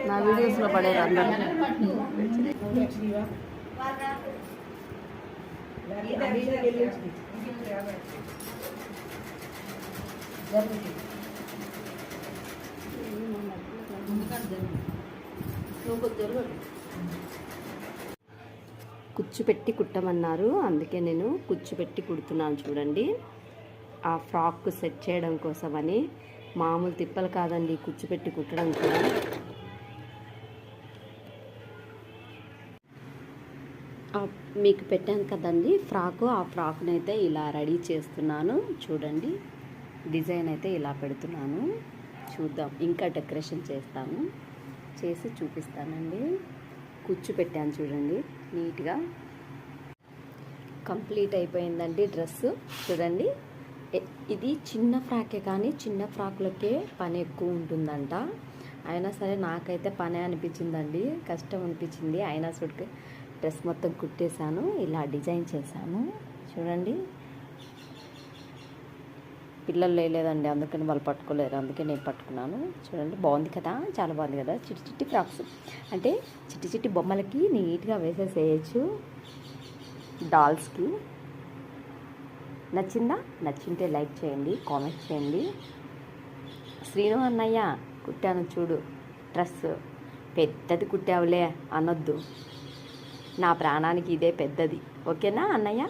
నా వీడియోస్లో పడేది అందరూ. కుచ్చు పెట్టి కుట్టమన్నారు, అందుకే నేను కుచ్చు పెట్టి కుడుతున్నాను. చూడండి, ఆ ఫ్రాక్ సెట్ చేయడం కోసమని. మామూలు తిప్పలు కాదండి కుచ్చు పెట్టి కుట్టడం కూడా. మీకు పెట్టాను కదండి ఫ్రాకు, ఆ ఫ్రాక్ని అయితే ఇలా రెడీ చేస్తున్నాను. చూడండి, డిజైన్ అయితే ఇలా పెడుతున్నాను. చూద్దాం, ఇంకా డెకరేషన్ చేస్తాను, చేసి చూపిస్తానండి. కుచ్చు పెట్టాను చూడండి, నీట్గా కంప్లీట్ అయిపోయిందండి డ్రెస్. చూడండి, ఇది చిన్న ఫ్రాకే, కానీ చిన్న ఫ్రాక్లకే పని ఎక్కువ ఉంటుందంట. అయినా సరే నాకైతే పనే అనిపించిందండి, కష్టం అనిపించింది. అయినా సరే డ్రెస్ మొత్తం కుట్టేశాను, ఇలా డిజైన్ చేశాను. చూడండి, పిల్లలు లేదండి, అందుకని వాళ్ళు పట్టుకోలేరు, అందుకే నేను పట్టుకున్నాను. చూడండి, బాగుంది కదా, చాలా బాగుంది కదా. చిట్టి చిట్టి ఫ్రాక్స్ అంటే చిట్టి చిట్టి బొమ్మలకి నీట్గా వేసేసేయచ్చు, డాల్స్కి. నచ్చిందా? నచ్చింటే లైక్ చేయండి, కామెంట్ చేయండి. శ్రీను అన్నయ్య కుట్టాను చూడు డ్రెస్, పెద్దది కుట్టావులే అనొద్దు, నా ప్రాణానికి ఇదే పెద్దది. ఓకేనా అన్నయ్య?